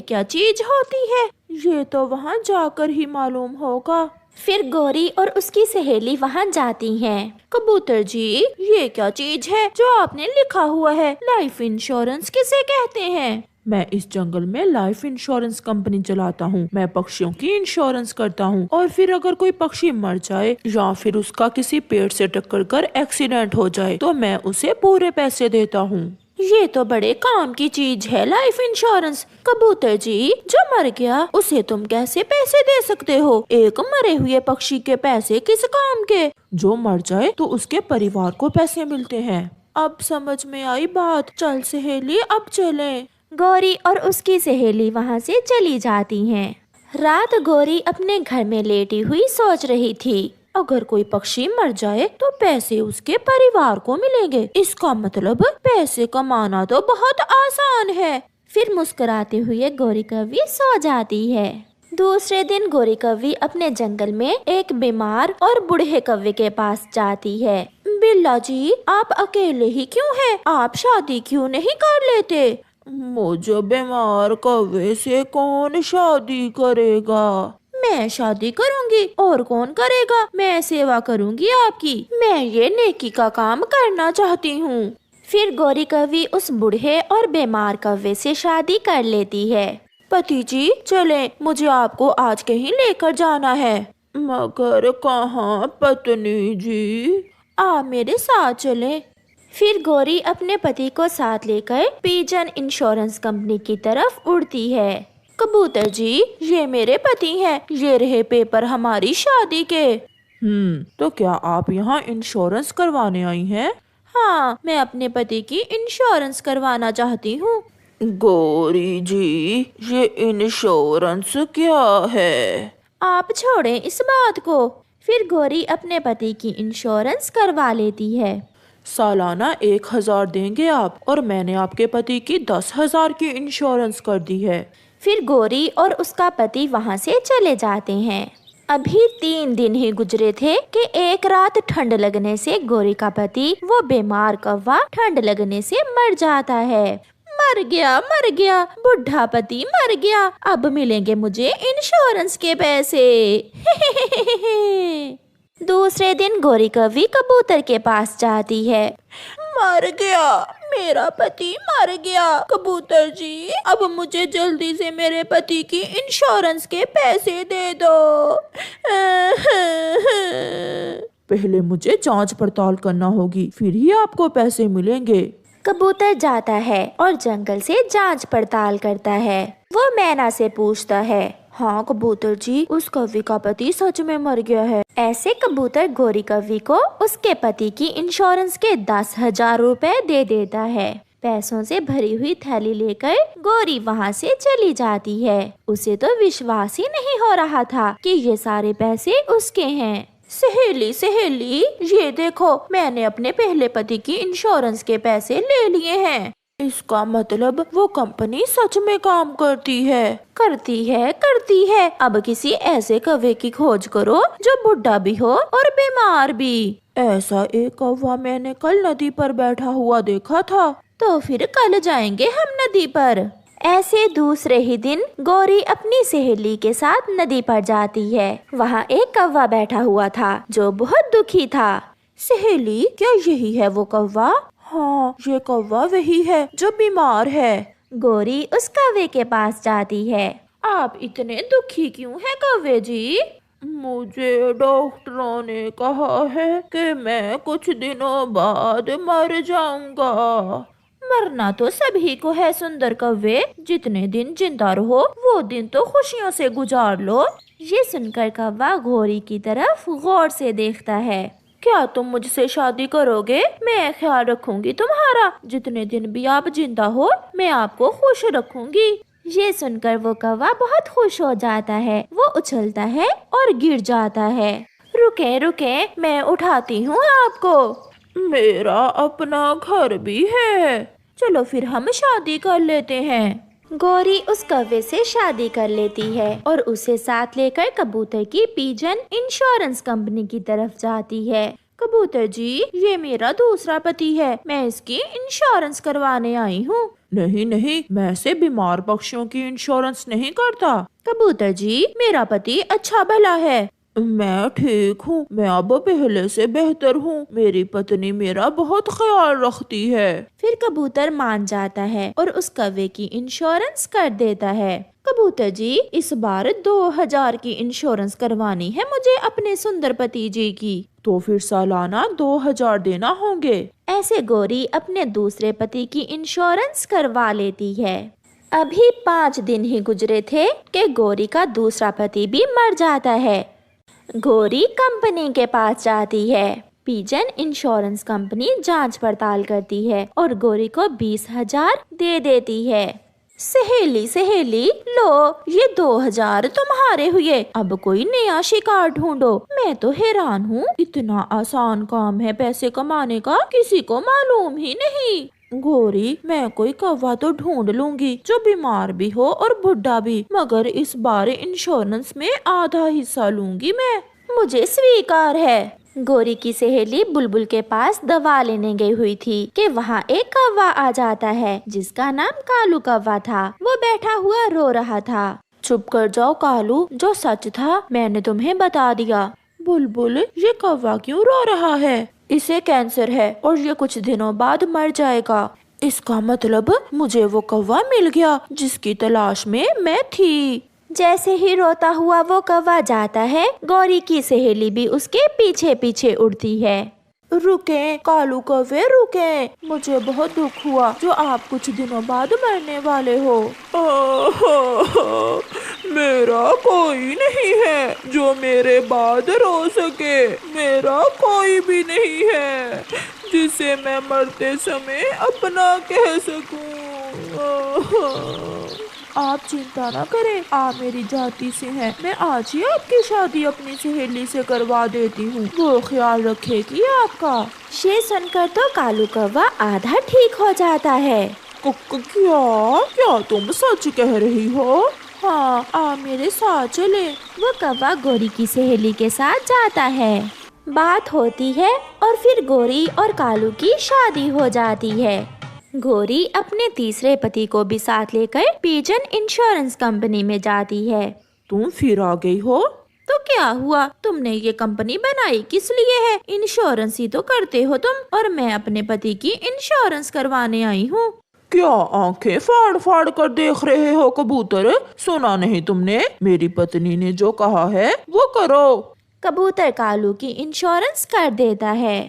ये क्या चीज होती है? ये तो वहाँ जाकर ही मालूम होगा। फिर गौरी और उसकी सहेली वहाँ जाती हैं। कबूतर जी, ये क्या चीज है जो आपने लिखा हुआ है? लाइफ इंश्योरेंस किसे कहते हैं? मैं इस जंगल में लाइफ इंश्योरेंस कंपनी चलाता हूँ। मैं पक्षियों की इंश्योरेंस करता हूँ और फिर अगर कोई पक्षी मर जाए या फिर उसका किसी पेड़ से टक्कर कर एक्सीडेंट हो जाए तो मैं उसे पूरे पैसे देता हूँ। ये तो बड़े काम की चीज है लाइफ इंश्योरेंस। कबूतर जी, जो मर गया उसे तुम कैसे पैसे दे सकते हो? एक मरे हुए पक्षी के पैसे किस काम के? जो मर जाए तो उसके परिवार को पैसे मिलते हैं। अब समझ में आई बात। चल सहेली, अब चलें। गौरी और उसकी सहेली वहाँ से चली जाती हैं। रात गौरी अपने घर में लेटी हुई सोच रही थी, अगर कोई पक्षी मर जाए तो पैसे उसके परिवार को मिलेंगे। इसका मतलब पैसे कमाना तो बहुत आसान है। फिर मुस्कुराते हुए गौरी कौवी सो जाती है। दूसरे दिन गौरी कौवी अपने जंगल में एक बीमार और बूढ़े कौवे के पास जाती है। बिल्ला जी, आप अकेले ही क्यों हैं? आप शादी क्यों नहीं कर लेते? मुझे बीमार कौवे से कौन शादी करेगा? मैं शादी करूंगी। और कौन करेगा? मैं सेवा करूंगी आपकी। मैं ये नेकी का काम करना चाहती हूँ। फिर गौरी कौवी उस बूढ़े और बीमार कौवे से शादी कर लेती है। पति जी, चले, मुझे आपको आज कहीं लेकर जाना है। मगर कहाँ पत्नी जी? आप मेरे साथ चले। फिर गौरी अपने पति को साथ लेकर पिजन इंश्योरेंस कंपनी की तरफ उड़ती है। कबूतर जी, ये मेरे पति हैं। ये रहे पेपर हमारी शादी के। तो क्या आप यहाँ इंश्योरेंस करवाने आई हैं? हाँ, मैं अपने पति की इंश्योरेंस करवाना चाहती हूँ। गौरी जी, ये इंश्योरेंस क्या है? आप छोड़ें इस बात को। फिर गौरी अपने पति की इंश्योरेंस करवा लेती है। सालाना 1000 देंगे आप, और मैंने आपके पति की 10,000 की इंश्योरेंस कर दी है। फिर गौरी और उसका पति वहाँ से चले जाते हैं। अभी 3 दिन ही गुजरे थे कि एक रात ठंड लगने से गौरी का पति, वो बीमार कौवा, ठंड लगने से मर जाता है। मर गया, बुढ़ा पति मर गया। अब मिलेंगे मुझे इंश्योरेंस के पैसे। दूसरे दिन गौरी कौवी कबूतर के पास जाती है। मर गया, मेरा पति मर गया। कबूतर जी, अब मुझे जल्दी से मेरे पति की इंश्योरेंस के पैसे दे दो। पहले मुझे जांच पड़ताल करना होगी, फिर ही आपको पैसे मिलेंगे। कबूतर जाता है और जंगल से जांच पड़ताल करता है। वो मैना से पूछता है, हाँ कबूतर जी, उस कौवे का पति सच में मर गया है। ऐसे कबूतर गौरी कौवी को उसके पति की इंश्योरेंस के 10,000 रुपए दे देता है। पैसों से भरी हुई थैली लेकर गौरी वहाँ से चली जाती है। उसे तो विश्वास ही नहीं हो रहा था कि ये सारे पैसे उसके हैं। सहेली, ये देखो, मैंने अपने पहले पति की इंश्योरेंस के पैसे ले लिए हैं। इसका मतलब वो कंपनी सच में काम करती है। करती है। अब किसी ऐसे कौवे की खोज करो जो बुढ़ा भी हो और बीमार भी। ऐसा एक कौवा मैंने कल नदी पर बैठा हुआ देखा था। तो फिर कल जाएंगे हम नदी पर। ऐसे दूसरे ही दिन गौरी अपनी सहेली के साथ नदी पर जाती है। वहाँ एक कौवा बैठा हुआ था जो बहुत दुखी था। सहेली, क्या यही है वो कौवा? हाँ, ये कौवा वही है जो बीमार है। गौरी उस कौवे के पास जाती है। आप इतने दुखी क्यों हैं कौवे जी? मुझे डॉक्टरों ने कहा है कि मैं कुछ दिनों बाद मर जाऊंगा। मरना तो सभी को है सुंदर कौवे। जितने दिन जिंदा रहो वो दिन तो खुशियों से गुजार लो। ये सुनकर कौवा गौरी की तरफ गौर से देखता है। क्या तुम मुझसे शादी करोगे? मैं ख्याल रखूंगी तुम्हारा। जितने दिन भी आप जिंदा हो मैं आपको खुश रखूंगी। ये सुनकर वो कौवा बहुत खुश हो जाता है। वो उछलता है और गिर जाता है। रुके, मैं उठाती हूँ आपको। मेरा अपना घर भी है। चलो फिर हम शादी कर लेते हैं। गौरी उस कौवे से शादी कर लेती है और उसे साथ लेकर कबूतर की पिजन इंश्योरेंस कंपनी की तरफ जाती है। कबूतर जी, ये मेरा दूसरा पति है। मैं इसकी इंश्योरेंस करवाने आई हूँ। नहीं नहीं, मैं से बीमार पक्षियों की इंश्योरेंस नहीं करता। कबूतर जी, मेरा पति अच्छा भला है। मैं ठीक हूँ, मैं अब पहले से बेहतर हूँ। मेरी पत्नी मेरा बहुत ख्याल रखती है। फिर कबूतर मान जाता है और उस कौवे की इंश्योरेंस कर देता है। कबूतर जी, इस बार 2000 की इंश्योरेंस करवानी है मुझे अपने सुंदर पति जी की। तो फिर सालाना 2000 देना होंगे। ऐसे गोरी अपने दूसरे पति की इंश्योरेंस करवा लेती है। अभी 5 दिन ही गुजरे थे कि गोरी का दूसरा पति भी मर जाता है। गोरी कंपनी के पास जाती है। पिजन इंश्योरेंस कंपनी जांच पड़ताल करती है और गोरी को 20,000 दे देती है। सहेली सहेली, लो ये 2000 तुम्हारे हुए, अब कोई नया शिकार ढूंढो। मैं तो हैरान हूँ, इतना आसान काम है पैसे कमाने का, किसी को मालूम ही नहीं। गोरी, मैं कोई कौवा तो ढूंढ लूंगी जो बीमार भी हो और बुढ़ा भी, मगर इस बार इंश्योरेंस में आधा हिस्सा लूंगी मैं। मुझे स्वीकार है। गोरी की सहेली बुलबुल के पास दवा लेने गई हुई थी कि वहाँ एक कौवा आ जाता है जिसका नाम कालू कौवा था। वो बैठा हुआ रो रहा था। चुप कर जाओ कालू, जो सच था मैंने तुम्हें बता दिया। बुलबुल, ये कौवा क्यों रो रहा है? इसे कैंसर है और ये कुछ दिनों बाद मर जाएगा। इसका मतलब मुझे वो कौवा मिल गया जिसकी तलाश में मैं थी। जैसे ही रोता हुआ वो कौवा जाता है, गौरी की सहेली भी उसके पीछे पीछे उड़ती है। रुके कालू कौवे, रुके। मुझे बहुत दुख हुआ जो आप कुछ दिनों बाद मरने वाले हो। मेरा कोई नहीं है जो मेरे बाद रो सके। मेरा कोई भी नहीं है जिसे मैं मरते समय अपना कह सकूं। आप चिंता न करें, आप मेरी जाति से हैं। मैं आज ही आपकी शादी अपनी सहेली से करवा देती हूँ, वो ख्याल रखेगी आपका। ये सुनकर तो कालू कौवा आधा ठीक हो जाता है। क्या तुम सच कह रही हो? हाँ, आप मेरे साथ चले। वो कौवा गोरी की सहेली के साथ जाता है। बात होती है और फिर गोरी और कालू की शादी हो जाती है। गोरी अपने तीसरे पति को भी साथ लेकर पिजन इंश्योरेंस कंपनी में जाती है। तुम फिर आ गई हो? तो क्या हुआ, तुमने ये कंपनी बनाई किस लिए है? इंश्योरेंस ही तो करते हो तुम, और मैं अपने पति की इंश्योरेंस करवाने आई हूँ। क्या आंखें फाड़ फाड़ कर देख रहे हो कबूतर? सुना नहीं तुमने? मेरी पत्नी ने जो कहा है वो करो। कबूतर कालू की इंश्योरेंस कर देता है।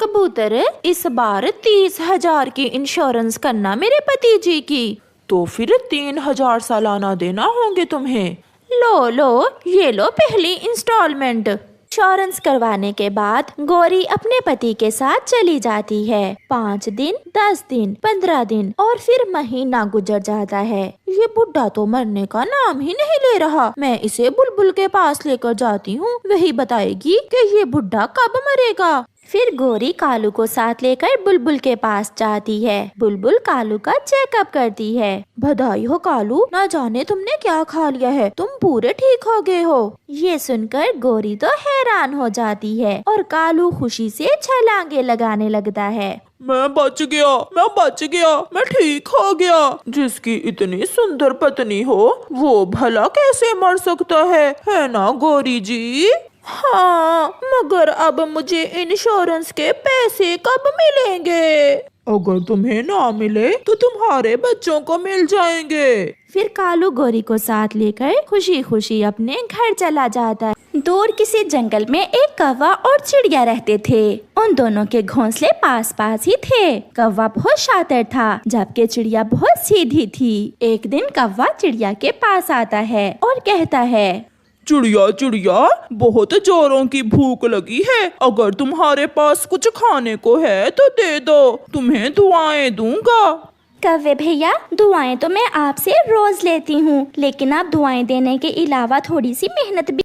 कबूतर, इस बार 30,000 की इंश्योरेंस करना मेरे पति जी की। तो फिर 3,000 सालाना देना होंगे तुम्हें। लो लो, ये लो पहली इंस्टॉलमेंट। इंश्योरेंस करवाने के बाद गोरी अपने पति के साथ चली जाती है। 5 दिन, 10 दिन, 15 दिन और फिर महीना गुजर जाता है। ये बुढ़ा तो मरने का नाम ही नहीं ले रहा। मैं इसे बुलबुल के पास लेकर जाती हूँ, वही बताएगी कि ये बुढ़ा कब मरेगा। फिर गोरी कालू को साथ लेकर बुलबुल के पास जाती है। बुलबुल कालू का चेकअप करती है। बधाई हो कालू, ना जाने तुमने क्या खा लिया है, तुम पूरे ठीक हो गए हो। ये सुनकर गोरी तो हैरान हो जाती है और कालू खुशी से छलांगे लगाने लगता है। मैं बच गया, मैं ठीक हो गया। जिसकी इतनी सुंदर पत्नी हो वो भला कैसे मर सकता है ना गौरी जी? हाँ, मगर अब मुझे इंश्योरेंस के पैसे कब मिलेंगे? अगर तुम्हें ना मिले तो तुम्हारे बच्चों को मिल जाएंगे। फिर कालू गोरी को साथ लेकर खुशी खुशी अपने घर चला जाता है। दूर किसी जंगल में एक कौवा और चिड़िया रहते थे। उन दोनों के घोंसले पास पास ही थे। कौवा बहुत शातिर था जबकि चिड़िया बहुत सीधी थी। एक दिन कौवा चिड़िया के पास आता है और कहता है, चिड़िया, बहुत जोरों की भूख लगी है। अगर तुम्हारे पास कुछ खाने को है तो दे दो, तुम्हें दुआएं दूंगा। कौवे भैया, दुआएं तो मैं आपसे रोज लेती हूँ, लेकिन आप दुआएं देने के अलावा थोड़ी सी मेहनत भी